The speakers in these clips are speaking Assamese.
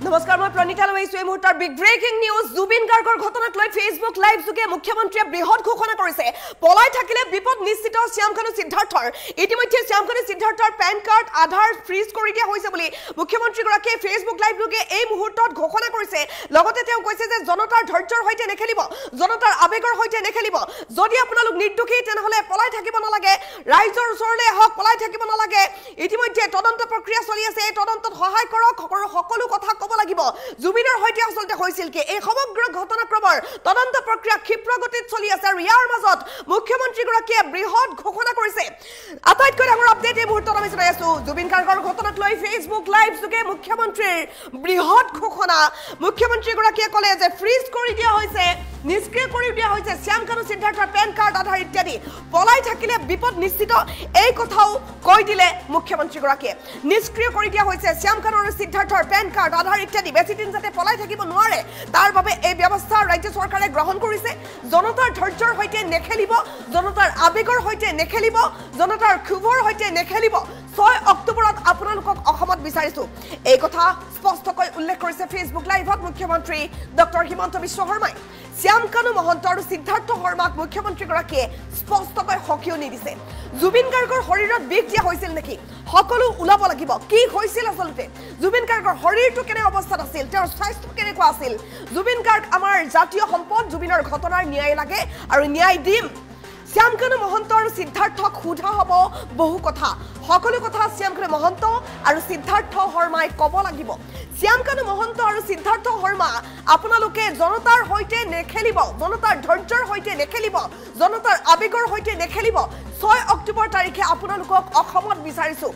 নমস্কাৰ মই প্ৰণিতা লৈছো এই মুহূৰ্তৰ বিগ ব্ৰেকিং নিউজ জুবিন গাৰ্গৰ ঘটনাক লৈ ফেচবুক লাইভ যোগে মুখ্যমন্ত্ৰীয়ে বৃহৎ ঘোষণা কৰিছে পলাই থাকিলে বিপদ নিশ্চিত শ্যামকানু সিদ্ধাৰ্থৰ ইতিমধ্যে শ্যামকানু সিদ্ধাৰ্থৰ পেন কাৰ্ড আধাৰ ফ্ৰিজ কৰি দিয়া হৈছে বুলি মুখ্যমন্ত্ৰী গৰাকীয়ে ফেচবুক লাইভ যোগে এই মুহূৰ্তত ঘোষণা কৰিছে লগতে তেওঁ কৈছে যে জনতাৰ ধৈৰ্যৰ হৈতে নেখেলিব জনতাৰ আবেগৰ হৈতে নেখেলিব যদি আপোনালোক নিৰ্দোষী তেনেহলে পলাই থাকিব নালাগে ৰাইজৰ ওচৰলৈ হক পলাই থাকিব নালাগে ইতিমধ্যে তদন্ত প্ৰক্ৰিয়া চলি আছে এই তদন্তত সহায় কৰক সকলো কথা কব লাগিব জুবিনৰ হৈতে আসলতে হৈছিল কি এই সমগ্ৰ ঘটনাক্ৰমৰ তদন্ত প্ৰক্ৰিয়া ক্ষিপ্ৰগতিত চলি আছে আৰু ইয়াৰ মাজত মুখ্যমন্ত্ৰী গৰাকীয়ে বৃহৎ ঘোষণা কৰিছে আটাইতকৈ ডাঙৰ আপডেট এই মুহূৰ্তত আমি জনাই আছো জুবিন গাৰ্গৰ ঘটনাক লৈ ফেচবুক লাইভ যোগে মুখ্যমন্ত্ৰীৰ বৃহৎ ঘোষণা মুখ্যমন্ত্ৰী গৰাকীয়ে ক'লে যে ফ্ৰিজ কৰি দিয়া হৈছে নিষ্ক্ৰিয় কৰি দিয়া হৈছে শ্যামকানু সিদ্ধাৰ্থৰ পেন কাৰ্ড আধাৰ ইত্যাদি পলাই থাকিলে বিপদ নিশ্চিত এই কথাও কৈ দিলে মুখ্যমন্ত্ৰী গৰাকীয়ে নিষ্ক্ৰিয় কৰি দিয়া হৈছে শ্যামকানু আৰু সিদ্ধাৰ্থৰ পেন কাৰ্ড আধাৰ ইত্যাদি বেছি দিন যাতে পলাই থাকিব নোৱাৰে তাৰ বাবে এই ব্যৱস্থা ৰাজ্য চৰকাৰে গ্ৰহণ কৰিছে জনতাৰ ধৈৰ্যৰ হৈতে নেখেলিব জনতাৰ আবেগৰ হৈতে নেখেলিব জনতাৰ ক্ষোভৰ হৈতে নেখেলিব 6 অক্টোবৰত আপোনালোকক অসমত বিচাৰিছো এই কথা স্পষ্টকৈ উল্লেখ কৰিছে ফেচবুক লাইভত মুখ্যমন্ত্ৰী ডক্টৰ হিমন্ত বিশ্ব শৰ্মাই শ্যামকানু মহন্ত আৰু সিদ্ধাৰ্থ শৰ্মাক মুখ্যমন্ত্ৰী গৰাকীয়ে স্পষ্টকৈ সকিয়নি দিছে জুবিন গাৰ্গৰ শৰীৰত বিষ দিয়া হৈছিল নেকি সকলো ওলাব লাগিব কি হৈছিল আসলতে জুবিন গাৰ্গৰ শৰীৰটো কেনে অৱস্থাত আছিল তেওঁৰ স্বাস্থ্য কেনেকুৱা আছিল জুবিন গাৰ্গ আমাৰ জাতীয় সম্পদ জুবিনৰ ঘটনাৰ ন্যায় লাগে আৰু ন্যায় দিম শ্যামকানু মহন্ত আৰু সিদ্ধাৰ্থক সোধা হ'ব বহু কথা সকলো কথা শ্যামকানু মহন্ত আৰু সিদ্ধাৰ্থ শৰ্মাই ক'ব লাগিব শ্যামকানু মহন্ত আৰু সিদ্ধাৰ্থ শৰ্মা আপোনালোকে জনতাৰ হৈতে নেখেলিব জনতাৰ ধৈৰ্যৰ হৈতে নেখেলিব জনতাৰ আবেগৰ হৈতে নেখেলিব 6 অক্টোবৰ তাৰিখে আপোনালোকক অসমত বিচাৰিছো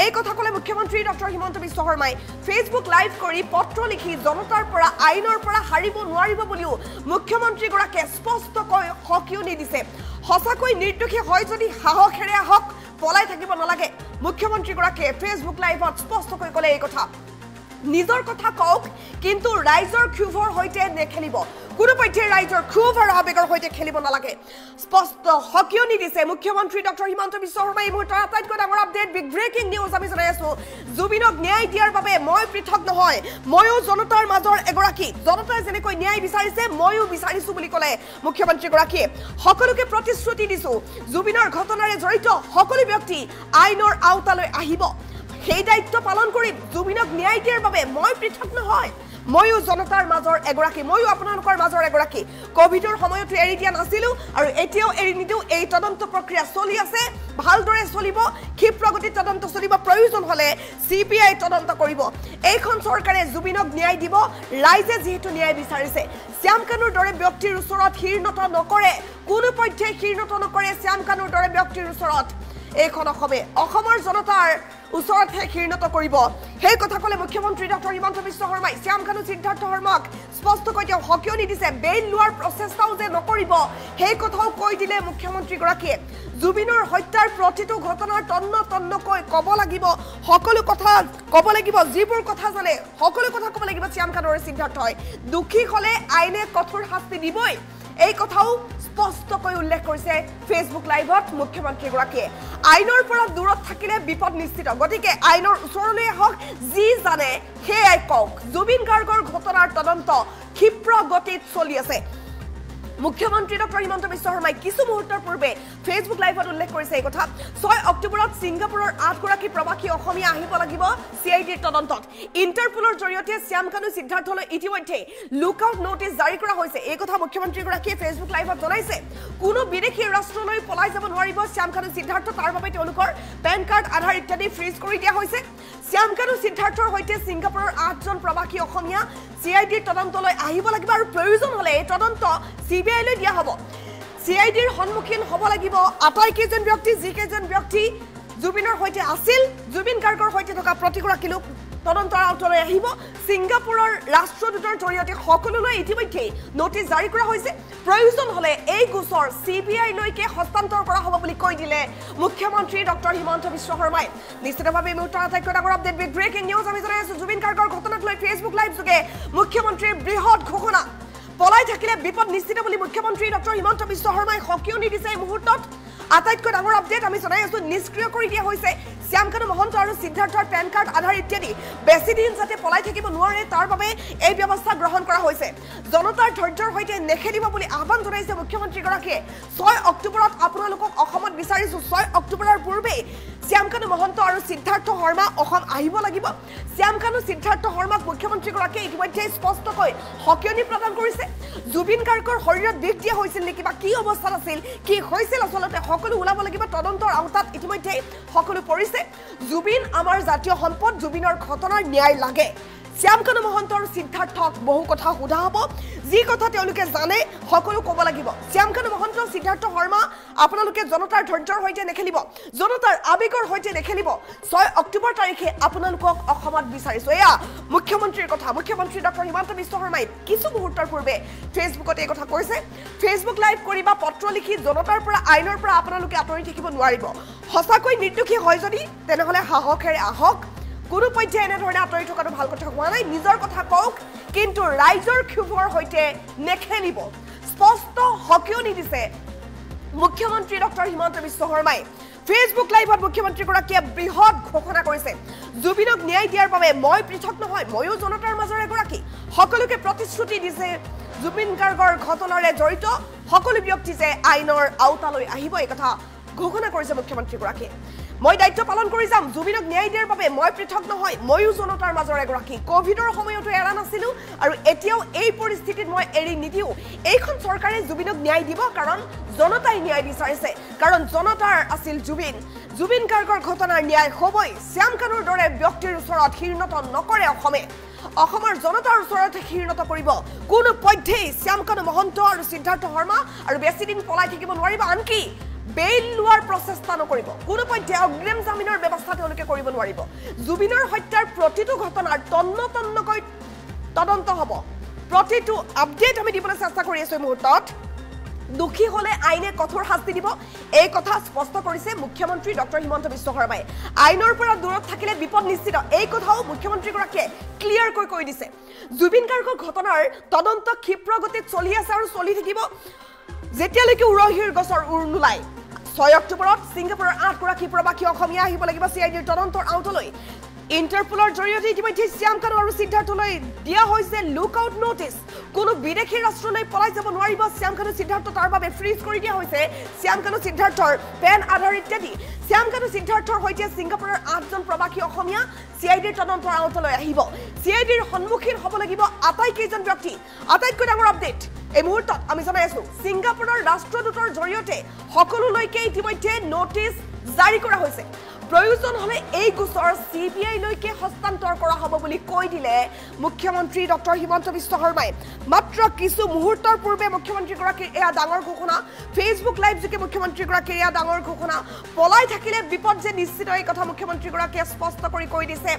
এই কথা ক'লে মুখ্যমন্ত্ৰী ডক্টৰ হিমন্ত বিশ্ব শৰ্মাই ফেচবুক লাইভ কৰি পত্ৰ লিখি জনতাৰ পৰা আইনৰ পৰা হাৰিব নোৱাৰিব বুলিও মুখ্যমন্ত্ৰী গৰাকীয়ে স্পষ্টকৈ সকিয়নি দিছে সঁচাকৈ নিৰ্দোষী হয় যদি সাহসেৰে আহক পলাই থাকিব নালাগে মুখ্যমন্ত্ৰী গৰাকীয়ে ফেচবুক লাইভত স্পষ্টকৈ ক'লে এই কথা নিজৰ কথা কওক কিন্তু ৰাইজৰ ক্ষোভৰ হৈতে নেখেলিব কোনোপধ্যে ৰাইজৰ ক্ষোভ আৰু আবেগৰ হৈতে খেলিব নালাগে স্পষ্ট সকিয়নি দিছে মুখ্যমন্ত্ৰী ডক্টৰ হিমন্ত বিশ্ব শৰ্মাই এই মুহূৰ্তৰ আটাইতকৈ ডাঙৰ আপডেট বিগ ব্ৰেকিং নিউজ আমি জনাই আছো জুবিনক ন্যায় দিয়াৰ বাবে মই পৃথক নহয় ময়ো জনতাৰ মাজৰ এগৰাকী জনতাই যেনেকৈ ন্যায় বিচাৰিছে ময়ো বিচাৰিছো বুলি ক'লে মুখ্যমন্ত্ৰী গৰাকীয়ে সকলোকে প্ৰতিশ্ৰুতি দিছো জুবিনৰ ঘটনাৰে জড়িত সকলো ব্যক্তি আইনৰ আওতালৈ আহিব সেই দায়িত্ব পালন কৰিম জুবিনক ন্যায় দিয়াৰ বাবে মই পৃথক নহয় ময়ো জনতাৰ মাজৰ এগৰাকী ময়ো আপোনালোকৰ মাজৰ এগৰাকী কোভিডৰ সময়তো এৰি দিয়া নাছিলো আৰু এতিয়াও এৰি নিদিও এই তদন্ত প্ৰক্ৰিয়া চলি আছে ভালদৰে চলিব ক্ষিপ্ৰগতিত তদন্ত চলিব প্ৰয়োজন হলে সিবিআই তদন্ত কৰিব এইখন চৰকাৰে জুবিনক ন্যায় দিব ৰাইজে যেহেতু ন্যায় বিচাৰিছে শ্যামকানুৰ দৰে ব্যক্তিৰ ওচৰত হিৰনত নকৰে কোনোপধ্যে হিৰনত নকৰে শ্যামকানুৰ দৰে ব্যক্তিৰ ওচৰত এইখন অসমৰ জনতাৰ ওচৰতে হিৰনত কৰিব সেই কথা ক'লে মুখ্যমন্ত্ৰী ডক্টৰ হিমন্ত বিশ্ব শৰ্মাই শ্যামকানু সিদ্ধাৰ্থ শৰ্মাক স্পষ্টকৈ তেওঁ সকিয়নি দিছে বেইল লোৱাৰ প্ৰচেষ্টাও যে নকৰিব সেই কথাও কৈ দিলে মুখ্যমন্ত্ৰী গৰাকীয়ে জুবিনৰ হত্যাৰ প্ৰতিটো ঘটনাৰ তন্নকৈ ক'ব লাগিব সকলো কথা ক'ব লাগিব যিবোৰ কথা জানে সকলো কথা ক'ব লাগিব শ্যামকানু আৰু সিদ্ধাৰ্থই দুখী হ'লে আইনে কঠোৰ শাস্তি দিবই এই কথাও স্পষ্টকৈ উল্লেখ কৰিছে ফেচবুক লাইভত মুখ্যমন্ত্ৰী গৰাকীয়ে আইনৰ পৰা দূৰত থাকিলে বিপদ নিশ্চিত গতিকে আইনৰ ওচৰলৈ হওক যি জানে সেয়াই কওক জুবিন গাৰ্গৰ ঘটনাৰ তদন্ত ক্ষিপ্ৰ গতিত চলি আছে মুখ্যমন্ত্ৰী ডক্টৰ হিমন্ত বিশ্ব শৰ্মাই কিছু মুহূৰ্তৰ পূৰ্বে ফেচবুক লাইভত উল্লেখ কৰিছে এই কথা 6 অক্টোবৰত ছিংগাপুৰৰ 8 গৰাকী প্ৰবাসী অসমীয়া আহিব লাগিব সিআইডিৰ তদন্তত ইণ্টাৰপলৰ জৰিয়তে শ্যামকানু সিদ্ধাৰ্থলৈ ইতিমধ্যে লুকআউট নোটিছ জাৰি কৰা হৈছে এই কথা মুখ্যমন্ত্ৰী গৰাকীয়ে ফেচবুক লাইভত জনাইছে কোনো বিদেশী ৰাষ্ট্ৰলৈ পলাই যাব নোৱাৰিব শ্যামকানু সিদ্ধাৰ্থ তাৰ বাবে তেওঁলোকৰ পেন কাৰ্ড আধাৰ ইত্যাদি ফ্ৰিজ কৰি দিয়া হৈছে শ্যামকানু সিদ্ধাৰ্থৰ হৈতে ছিংগাপুৰৰ 8জন প্ৰবাসী অসমীয়া সিআইডিৰ তদন্তলৈ আহিব লাগিব আৰু প্ৰয়োজন হলে এই তদন্ত সিবিআইলৈ দিয়া হ'ব সিআইডিৰ সন্মুখীন হ'ব লাগিব আটাইকেইজন ব্যক্তি যিকেইজন ব্যক্তি জুবিনৰ হৈতে আছিল জুবিন গাৰ্গৰ হৈতে থকা প্ৰতিগৰাকী লোক তদন্তৰ আওতালৈ আহিব ছিংগাপুৰৰ ৰাষ্ট্ৰদূতৰ জৰিয়তে সকলোলৈ ইতিমধ্যে নোটিছ জাৰি কৰা হৈছে প্ৰয়োজন হলে এই গোচৰ সিবিআইলৈকে হস্তান্তৰ কৰা হ'ব বুলি কৈ দিলে মুখ্যমন্ত্ৰী ডক্টৰ হিমন্ত বিশ্ব শৰ্মাই নিশ্চিতভাৱে মুহূৰ্তৰ আটাইতকৈ ডাঙৰ আপডেট বিগ ব্ৰেকিং নিউজ আমি জনাই আছো জুবিন গাৰ্গৰ ঘটনাক লৈ ফেচবুক লাইভ যোগে মুখ্যমন্ত্ৰীৰ বৃহৎ ঘোষণা পলাই থাকিলে বিপদ নিশ্চিত বুলি মুখ্যমন্ত্ৰী ডক্টৰ হিমন্ত বিশ্ব শৰ্মাই সকিয়নি দিছে এই মুহূৰ্তত আটাইতকৈ ডাঙৰ আপডেট আমি জনাই আছো নিষ্ক্ৰিয় কৰি দিয়া হৈছে শ্যামকানু মহন্ত আৰু সিদ্ধাৰ্থৰ পেন কাৰ্ড আধাৰ ইত্যাদি বেছি দিন যাতে পলাই থাকিব নোৱাৰে তাৰ বাবে এই ব্যৱস্থা গ্ৰহণ কৰা হৈছে জনতাৰ ধৈৰ্যৰ সৈতে নেখেলিব বুলি আহ্বান জনাইছে মুখ্যমন্ত্ৰীগৰাকীয়ে 6 অক্টোবৰত আপোনালোকক অসমত বিচাৰিছো 6 অক্টোবৰৰ পূৰ্বে শ্যামকানু মহন্ত আৰু সিদ্ধাৰ্থ শৰ্মা অসম আহিব লাগিব শ্যামকানু সিদ্ধাৰ্থ শৰ্মাক মুখ্যমন্ত্ৰীগৰাকীয়ে ইতিমধ্যে স্পষ্টকৈ হকিয়নি প্ৰদান কৰিছে জুবিন গাৰ্গৰ শৰীৰত বিষ দিয়া হৈছিল নেকি বা কি অৱস্থাত আছিল কি হৈছিল আচলতে সকলো ওলাব লাগিব তদন্তৰ আওতাত ইতিমধ্যে সকলো পৰিছে জুবিন আমাৰ জাতীয় সম্পদ জুবিনৰ ঘটনাৰ ন্যায় লাগে শ্যামকানু মহন্ত আৰু সিদ্ধাৰ্থক বহু কথা সোধা হ'ব যি কথা তেওঁলোকে জানে সকলো ক'ব লাগিব শ্যামকানু মহন্ত সিদ্ধাৰ্থ শৰ্মা আপোনালোকে জনতাৰ ধৈৰ্যৰ সৈতে নেখেলিব জনতাৰ আবেগৰ সৈতে নেখেলিব 6 অক্টোবৰ তাৰিখে আপোনালোকক অসমত বিচাৰিছো এয়া মুখ্যমন্ত্ৰীৰ কথা মুখ্যমন্ত্ৰী ডক্টৰ হিমন্ত বিশ্ব শৰ্মাই কিছু মুহূৰ্তৰ পূৰ্বে ফেচবুকত এই কথা কৈছে ফেচবুক লাইভ কৰিবা পত্ৰ লিখি জনতাৰ পৰা আইনৰ পৰা আপোনালোকে আঁতৰি থাকিব নোৱাৰিব সঁচাকৈ নিৰ্দোষী হয় যদি তেনেহলে সাহসেৰে আহক কোনো পধ্যে এনেধৰণে আঁতৰি থকাটো ভাল কথা হোৱা নাই নিজৰ কথা কওক কিন্তু ৰাইজৰ ক্ষোভৰ সৈতে নেখেলিব স্পষ্ট হকিয়নি দিছে মুখ্যমন্ত্ৰী ডক্টৰ হিমন্ত বিশ্ব শৰ্মাই ফেচবুক লাইভত মুখ্যমন্ত্ৰীগৰাকীয়ে বৃহৎ ঘোষণা কৰিছে জুবিনক ন্যায় দিয়াৰ বাবে মই পৃথক নহয় ময়ো জনতাৰ মাজৰ এগৰাকী সকলোকে প্ৰতিশ্ৰুতি দিছে জুবিন গাৰ্গৰ ঘটনাৰে জড়িত সকলো ব্যক্তি যে আইনৰ আওতালৈ আহিব এই কথা ঘোষণা কৰিছে মুখ্যমন্ত্ৰীগৰাকীয়ে মই দায়িত্ব পালন কৰি যাম জুবিনক ন্যায় দিয়াৰ বাবে মই পৃথক নহয় ময়ো জনতাৰ মাজৰ এগৰাকী কোভিডৰ সময়তো এৰা নাছিলো আৰু এতিয়াও এই পৰিস্থিতিত মই এৰি নিদিও এইখন চৰকাৰে জুবিনক ন্যায় দিব কাৰণ জনতাই ন্যায় বিচাৰিছে কাৰণ জনতাৰ আছিল জুবিন গাৰ্গৰ ঘটনাৰ ন্যায় হ'বই শ্যামকানুৰ দৰে ব্যক্তিৰ ওচৰত হিৰ্ণত নকৰে অসমৰ জনতাৰ ওচৰত হিৰ্ণত কৰিব কোনো পধ্যেই শ্যামকানু মহন্ত আৰু সিদ্ধাৰ্থ শৰ্মা আৰু বেছি দিন পলাই থাকিব নোৱাৰিব আনকি বেইল লোৱাৰ প্ৰচেষ্টা নকৰিব কোনো পধ্যে অগ্ৰিম জামিনৰ ব্যৱস্থা তেওঁলোকে কৰিব নোৱাৰিব জুবিনৰ হত্যাৰ প্ৰতিটো ঘটনাৰ তন্নকৈ তদন্ত হ'ব প্ৰতিটো আপডেট আমি দিবলৈ চেষ্টা কৰি আছো এই মুহূৰ্তত দুখী হলে আইনে কঠোৰ শাস্তি দিব এই কথা স্পষ্ট কৰিছে মুখ্যমন্ত্ৰী ডক্টৰ হিমন্ত বিশ্ব শৰ্মাই আইনৰ পৰা দূৰত থাকিলে বিপদ নিশ্চিত এই কথাও মুখ্যমন্ত্ৰীগৰাকীয়ে ক্লিয়াৰকৈ কৈ দিছে জুবিন গাৰ্গৰ ঘটনাৰ তদন্ত ক্ষীপ্ৰ গতিত চলি আছে আৰু চলি থাকিব যেতিয়ালৈকে উৰহিৰ গছৰ উৰ নোলায় 6 অক্টোবৰত ছিংগাপুৰৰ 8 গৰাকী প্ৰবাসী অসমীয়া আহিব লাগিব চিআইডিৰ তদন্তৰ আওতালৈ ইন্টাৰপোলৰ জৰিয়তে ইতিমধ্যে শ্যামকানু আৰু সিদ্ধাৰ্থলৈ দিয়া হৈছে লুক আউট নোটিছ কোনো বিদেশী ৰাষ্ট্ৰলৈ পলাই যাব নোৱাৰিব শ্যামকানু সিদ্ধাৰ্থ তাৰ বাবে ফ্ৰিজ কৰি দিয়া হৈছে শ্যামকানু সিদ্ধাৰ্থৰ পেন আধাৰ ইত্যাদি শ্যামকানু সিদ্ধাৰ্থৰ সৈতে ছিংগাপুৰৰ 8জন প্ৰবাসী অসমীয়া চিআইডিৰ তদন্তৰ আওতালৈ আহিব চিআইডিৰ সন্মুখীন হ'ব লাগিব আটাইকেইজন ব্যক্তি আটাইতকৈ ডাঙৰ আপডেট এই মুহূৰ্তত আমি জনাই আছো ছিংগাপুৰৰ ৰাষ্ট্ৰদূতৰ জৰিয়তে সকলোলৈকে ইতিমধ্যে নোটিছ জাৰি কৰা হৈছে প্ৰয়োজন হলে এই গোচৰ সিবিআই লৈকে হস্তান্তৰ কৰা হ'ব বুলি কৈ দিলে মুখ্যমন্ত্ৰী ডক্টৰ হিমন্ত বিশ্ব শৰ্মাই মাত্ৰ কিছু মুহূৰ্তৰ পূৰ্বে মুখ্যমন্ত্ৰীগৰাকীৰ এয়া ডাঙৰ ঘোষণা ফেচবুক লাইভ যোগে মুখ্যমন্ত্ৰীগৰাকীৰ এয়া ডাঙৰ ঘোষণা পলাই থাকিলে বিপদ যে নিশ্চিত এই কথা মুখ্যমন্ত্ৰীগৰাকীয়ে স্পষ্ট কৰি কৈ দিছে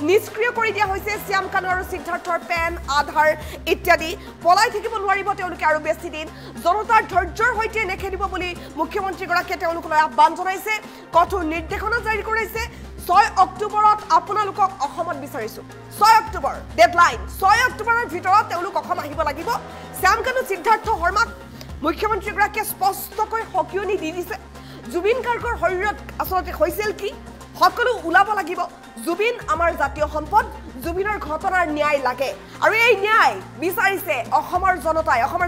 নিষ্ক্ৰিয় কৰি দিয়া হৈছে শ্যামকানু আৰু সিদ্ধাৰ্থৰ পেন আধাৰ ইত্যাদি পলাই থাকিব নোৱাৰিব তেওঁলোকে আৰু বেছি দিন জনতাৰ ধৈৰ্যৰ সৈতে নেখেলিব বুলি মুখ্যমন্ত্ৰীগৰাকীয়ে তেওঁলোকলৈ আহ্বান জনাইছে কঠোৰ নিৰ্দেশনা জাৰি কৰিছে 6 অক্টোবৰত আপোনালোকক অসমত বিচাৰিছো 6 অক্টোবৰ ডেডলাইন 6 অক্টোবৰৰ ভিতৰত তেওঁলোক অসম আহিব লাগিব শ্যামকানু সিদ্ধাৰ্থ শৰ্মাক মুখ্যমন্ত্ৰীগৰাকীয়ে স্পষ্টকৈ হকিয়নি দি দিছে জুবিন গাৰ্গৰ শৰীৰত আচলতে হৈছিল কি সকলো ওলাব লাগিব জুবিন আমাৰ জাতীয় সম্পদ জুবিনৰ ঘটনাৰ ন্যায় লাগে আৰু এই ন্যায় বিচাৰিছে অসমৰ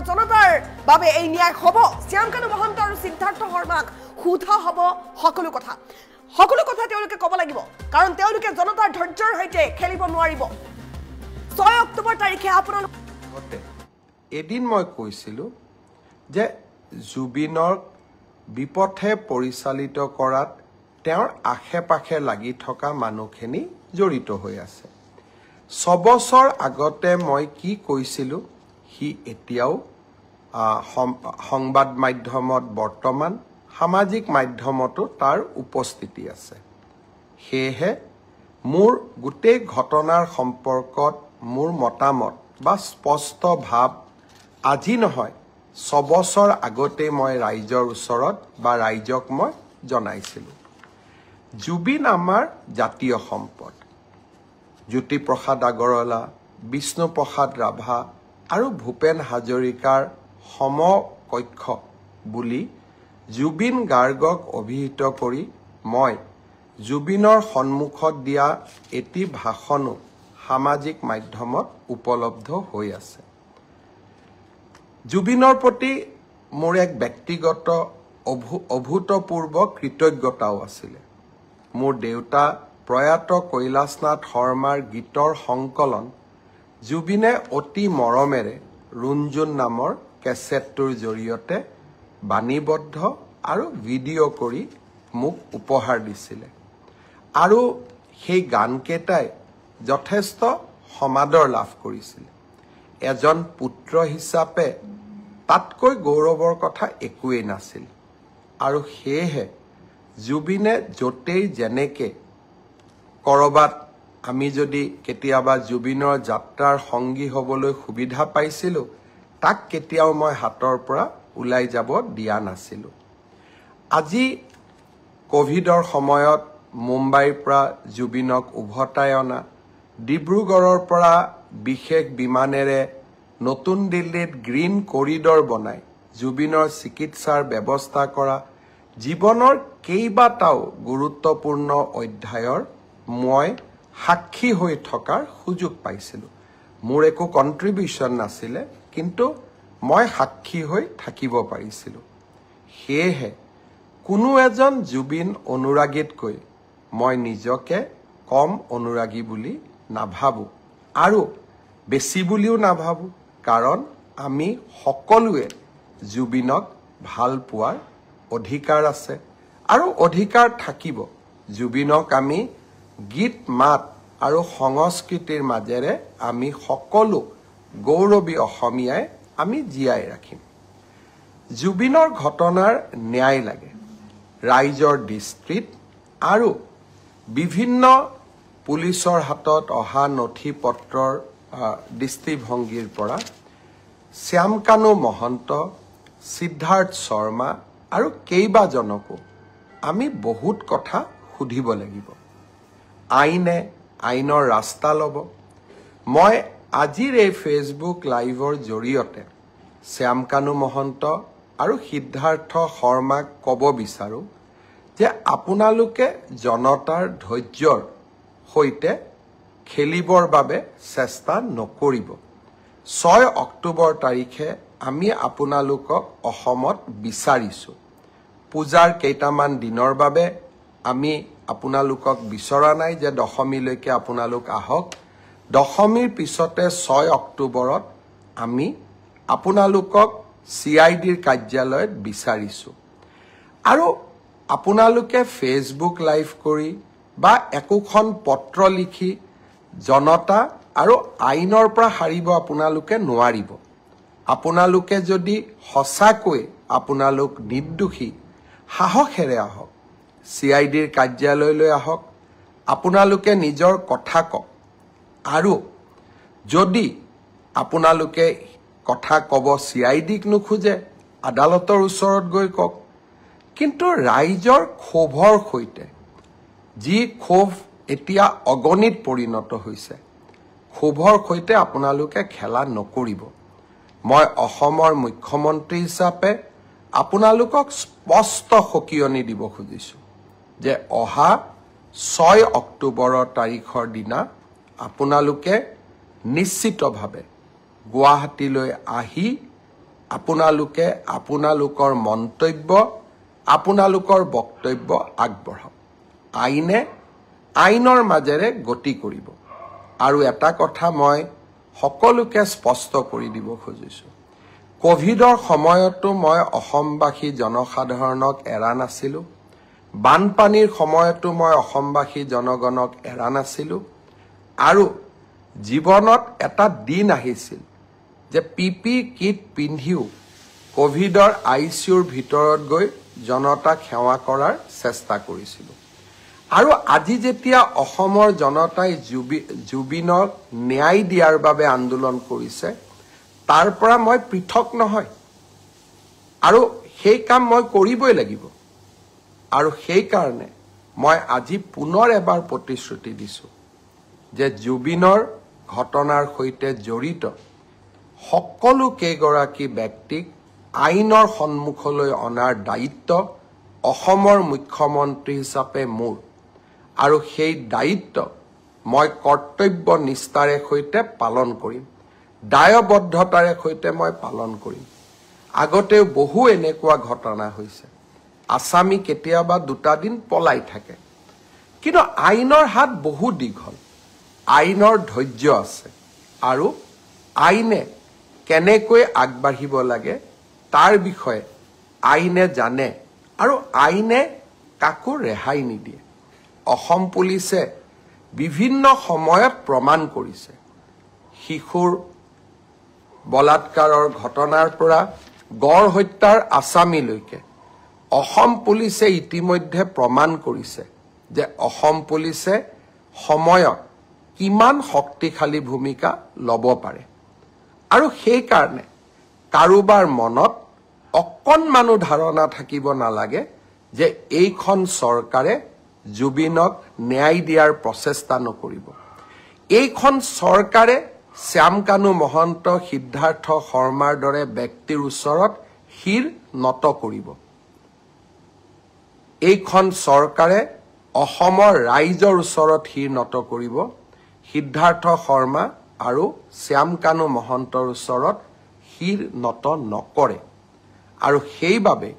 জনতাৰ বাবে এই ন্যায় হ'ব শ্যামকানু মহন্ত আৰু সিদ্ধাৰ্থ শৰ্মাক সোধা হ'ব সকলো কথা তেওঁলোকে ক'ব লাগিব কাৰণ তেওঁলোকে জনতাৰ ধৈৰ্যৰ সৈতে খেলিব নোৱাৰিব 6 অক্টোবৰ তাৰিখে আপোনালোক এদিন মই কৈছিলো যে জুবিনৰ বিপথে পৰিচালিত কৰাত তেওঁৰ আশে-পাশে লাগি থকা মানুহখিনি জড়িত হৈ আছে 6 বছৰ আগতে মই কি কৈছিলো হি এতিয়াও সংবাদ মাধ্যমত বৰ্তমান সামাজিক মাধ্যমতো তাৰ উপস্থিতি আছে সেয়েহে মোৰ গোটেই ঘটনাৰ সম্পৰ্কত মোৰ মতামত বা স্পষ্ট ভাৱ আজি নহয় 6 বছৰ আগতে মই ৰাইজৰ ওচৰত বা ৰাইজক মই জনাইছিলো জুবিন আমাৰ জাতীয় সম্পদ জ্যোতিপ্ৰসাদ আগৰৱালা বিষ্ণুপ্ৰসাদ ৰাভা আৰু ভূপেন হাজৰিকাৰ সমকক্ষ বুলি জুবিন গাৰ্গক অভিহিত কৰি মই জুবিনৰ সন্মুখত দিয়া এটি ভাষণো সামাজিক মাধ্যমত উপলব্ধ হৈ আছে। জুবিনৰ প্ৰতি মোৰ এক ব্যক্তিগত অভূতপূৰ্ব কৃতজ্ঞতাও আছিল। মোৰ দেউতা প্ৰয়াত কৈলাশনাথ শৰ্মাৰ গীতৰ সংকলন জুবিনে অতি মৰমেৰে ৰুণজুন নামৰ কেছেটটোৰ জৰিয়তে বাণীবদ্ধ আৰু ভিডিঅ' কৰি মোক উপহাৰ দিছিলে। আৰু সেই গানকেইটাই যথেষ্ট সমাদৰ লাভ কৰিছিল। এজন পুত্ৰ হিচাপে তাতকৈ গৌৰৱৰ কথা একোৱেই নাছিল। আৰু সেয়েহে জুবিনে য'তেই যেনেকে কৰবাত আমি যদি কেতিয়াবা জুবিনৰ যাত্ৰাৰ সংগী হ'বলৈ সুবিধা পাইছিলোঁ, তাক কেতিয়াও মই হাতৰ পৰা ওলাই যাব দিয়া নাছিলোঁ। আজি কোভিডৰ সময়ত মুম্বাইৰ পৰা জুবিনক উভতাই অনা, ডিব্ৰুগড়ৰ পৰা বিশেষ বিমানেৰে নতুন দিল্লীত গ্ৰীণ কৰিডৰ বনাই জুবিনৰ চিকিৎসাৰ ব্যৱস্থা কৰা, জীৱনৰ কেইবাটাও গুৰুত্বপূৰ্ণ অধ্যায়ৰ মই সাক্ষী হৈ থকাৰ সুযোগ পাইছিলোঁ। মোৰ একো কণ্ট্ৰিবিউশ্যন নাছিলে, কিন্তু মই সাক্ষী হৈ থাকিব পাৰিছিলোঁ। সেয়েহে কোনো এজন জুবিন অনুৰাগীতকৈ মই নিজকে কম অনুৰাগী বুলি নাভাবোঁ আৰু বেছি বুলিও নাভাবোঁ, কাৰণ আমি সকলোৱে জুবিনক ভাল পোৱাৰ অধিকাৰ আছে আৰু অধিকাৰ থাকিব। জুবিনক আমি গীত মাত আৰু সংস্কৃতিৰ মাজেৰে আমি সকলো গৌৰৱী অসমীয়াই আমি জীয়াই ৰাখিম। জুবিনৰ ঘটনাৰ ন্যায় লাগে। ৰাইজৰ দৃষ্টিত আৰু বিভিন্ন পুলিচৰ হাতত অহা নথি পত্ৰৰ দৃষ্টিভংগীৰ পৰা শ্যামকানু মহন্ত, সিদ্ধাৰ্থ শৰ্মা আৰু কেইবাজনকো আমি বহুত কথা সুধিব লাগিব। আইনে আইনৰ ৰাস্তা ল'ব। মই আজিৰ এই ফেচবুক লাইভৰ জৰিয়তে শ্যামকানু মহন্ত আৰু সিদ্ধাৰ্থ শৰ্মাক ক'ব বিচাৰোঁ যে আপোনালোকে জনতাৰ ধৈৰ্যৰ সৈতে খেলিবৰ বাবে চেষ্টা নকৰিব। 6 অক্টোবৰ তাৰিখে আমি আপোনালোকক অসমত বিচাৰিছোঁ। পূজাৰ কেইটামান দিনৰ বাবে আমি আপোনালোকক বিচৰা নাই যে দশমীলৈকে আপোনালোক আহক। দশমীৰ পিছতে 6 অক্টোবৰত আমি আপোনালোকক CIDৰ কাৰ্যালয়ত বিচাৰিছোঁ। আৰু আপোনালোকে ফেচবুক লাইভ কৰি বা একোখন পত্ৰ লিখি জনতা আৰু আইনৰ পৰা হাৰিব আপোনালোকে নোৱাৰিব। আপোনালোকে যদি সঁচাকৈ আপোনালোক নিৰ্দোষী, সাহসেৰে আহক, CIDৰ কাৰ্যালয়লৈ আহক, আপোনালোকে নিজৰ কথা কওক। আৰু যদি আপোনালোকে কথা ক'ব CIDক নোখোজে, আদালতৰ ওচৰত গৈ কওক। কিন্তু ৰাইজৰ ক্ষোভৰ সৈতে, যি ক্ষোভ এতিয়া অগণিত পৰিণত হৈছে, ক্ষোভৰ সৈতে আপোনালোকে খেলা নকৰিব। মই অসমৰ মুখ্যমন্ত্ৰী হিচাপে আপোনালোকক স্পষ্ট সকিয়নি দিব খুজিছোঁ যে অহা 6 অক্টোবৰৰ তাৰিখৰ দিনা আপোনালোকে নিশ্চিতভাৱে গুৱাহাটীলৈ আহি আপোনালোকে আপোনালোকৰ মন্তব্য, আপোনালোকৰ বক্তব্য আগবঢ়াওক। আইনে আইনৰ মাজেৰে গতি কৰিব। আৰু এটা কথা মই সকলোকে স্পষ্ট কৰি দিব খুজিছোঁ, কোভিডৰ সময়তো মই অসমবাসী জনসাধাৰণক এৰা নাছিলোঁ। বানপানীৰ সময়তো মই অসমবাসী জনগণক এৰা নাছিলোঁ। আৰু জীৱনত এটা দিন আহিছিল যে PPE কিট পিন্ধিও কোভিডৰ ICUৰ ভিতৰত গৈ জনতাক সেৱা কৰাৰ চেষ্টা কৰিছিলোঁ। আৰু আজি যেতিয়া অসমৰ জনতাই জুবিনক ন্যায় দিয়াৰ বাবে আন্দোলন কৰিছে, তাৰ পৰা মই পৃথক নহয়। আৰু সেই কাম মই কৰিবই লাগিব। আৰু সেইকাৰণে মই আজি পুনৰ এবাৰ প্ৰতিশ্ৰুতি দিছোঁ যে জুবিনৰ ঘটনাৰ সৈতে জড়িত সকলো কেইগৰাকী ব্যক্তিক আইনৰ সন্মুখলৈ অনাৰ দায়িত্ব অসমৰ মুখ্যমন্ত্ৰী হিচাপে মোৰ। আৰু সেই দায়িত্ব মই কৰ্তব্য নিষ্ঠাৰে সৈতে পালন কৰিম, দায়বদ্ধতাৰে সৈতে মই পালন কৰিম। আগতেও বহু এনেকুৱা ঘটনা হৈছে, আসামী কেতিয়াবা 2 দিন পলাই থাকে, কিন্তু আইনৰ হাত বহু দীঘল, আইনৰ ধৈৰ্য আছে আৰু আইনে কেনেকৈ আগবাঢ়িব লাগে তাৰ বিষয়ে আইনে জানে আৰু আইনে কাকো ৰেহাই নিদিয়ে। অসম পুলিচে বিভিন্ন সময়ত প্ৰমাণ কৰিছে, শিশুৰ বলাৎকাৰৰ ঘটনাৰ পৰা গড় হত্যাৰ আসামীলৈকে অসম পুলিচে ইতিমধ্যে প্ৰমাণ কৰিছে যে অসম পুলিচে সময়ত কিমান শক্তিশালী ভূমিকা ল'ব পাৰে। আৰু সেইকাৰণে কাৰোবাৰ মনত অকণমানো ধাৰণা থাকিব নালাগে যে এইখন চৰকাৰে জুবিনক ন্যায় দিয়াৰ প্ৰচেষ্টা নকৰিব। এইখন চৰকাৰে শ্যামকানু মহন্ত, সিদ্ধাৰ্থ শৰ্মাৰ দৰে ব্যক্তিৰ ওচৰত শিৰ নত কৰিব। এইখন চৰকাৰে অসমৰ ৰাইজৰ ওচৰত শিৰ নত কৰিব, সিদ্ধাৰ্থ শৰ্মা আৰু শ্যামকানু মহন্তৰ ওচৰত শিৰ নত নকৰে। আৰু সেইবাবে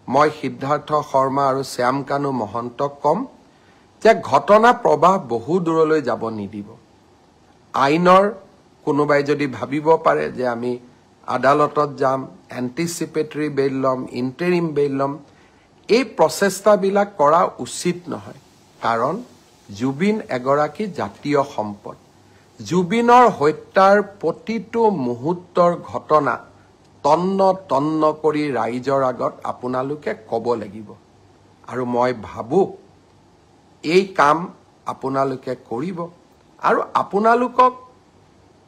মই সিদ্ধাৰ্থ শৰ্মা আৰু শ্যামকানু মহন্তক কম যে ঘটনা প্ৰবাহ বহু দূৰলৈ যাব নিদিব। আইনৰ কোনোবাই যদি ভাবিব পাৰে যে আমি আদালতত যাম, এণ্টিচিপেটৰী বেইল ল'ম, ইণ্টাৰিম বেইল ল'ম, এই প্ৰচেষ্টাবিলাক কৰা উচিত নহয়। কাৰণ জুবিন এগৰাকী জাতীয় সম্পদ। জুবিনৰ হত্যাৰ প্ৰতিটো মুহূৰ্তৰ ঘটনা তন্ন তন্ন কৰি ৰাইজৰ আগত আপোনালোকে ক'ব লাগিব। আৰু মই ভাবোঁ এই কাম আপোনালোকে কৰিব। আৰু আপোনালোকক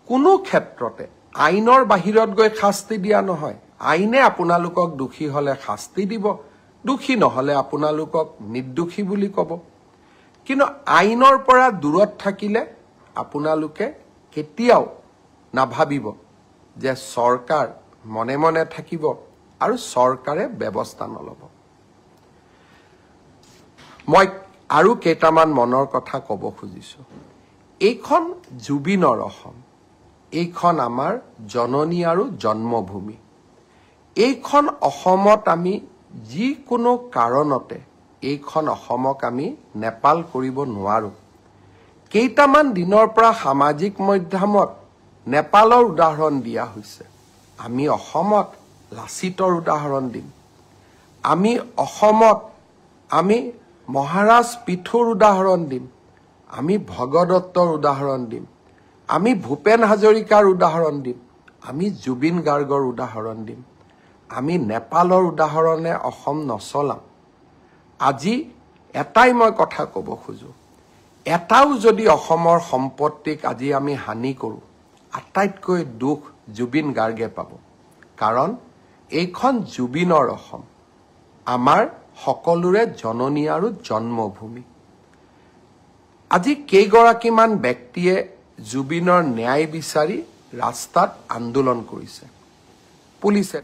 কোনো ক্ষেত্ৰতে আইনৰ বাহিৰত গৈ শাস্তি দিয়া নহয়। আইনে আপোনালোকক দোষী হ'লে শাস্তি দিব, দোষী নহ'লে আপোনালোকক নিৰ্দোষী বুলি ক'ব। কিন্তু আইনৰ পৰা দূৰত থাকিলে আপোনালোকে কেতিয়াও নাভাবিব যে চৰকাৰ মনে মনে থাকিব আৰু চৰকাৰে ব্যৱস্থা নল'ব। মই আৰু কেইটামান মনৰ কথা ক'ব খুজিছোঁ। এইখন জুবিনৰ অসম, এইখন আমাৰ জননী আৰু জন্মভূমি। এইখন অসমত আমি যিকোনো কাৰণতে এইখন অসমক আমি নেপাল কৰিব নোৱাৰোঁ। কেইটামান দিনৰ পৰা সামাজিক মাধ্যমত নেপালৰ উদাহৰণ দিয়া হৈছে। আমি অসমত লাচিতৰ উদাহৰণ দিম, আমি অসমত আমি মহাৰাজ পিথুৰ উদাহৰণ দিম, আমি ভগদত্তৰ উদাহৰণ দিম, আমি ভূপেন হাজৰিকাৰ উদাহৰণ দিম, আমি জুবিন গাৰ্গৰ উদাহৰণ দিম। আমি নেপালৰ উদাহৰণে অসম নচলাম। আজি এটাই মই কথা ক'ব খোজোঁ, এটাও যদি অসমৰ সম্পত্তিক আজি আমি হানি কৰোঁ, আটাইতকৈ দুখ জুবিন গাৰ্গে পাব। কাৰণ এইখন জুবিনৰ অসম, আমাৰ সকলোৰে জননী আৰু জন্মভূমি। আজি কেইগৰাকীমান ব্যক্তিয়ে জুবিনৰ ন্যায় বিচাৰি ৰাস্তাত আন্দোলন কৰিছে। পুলিচে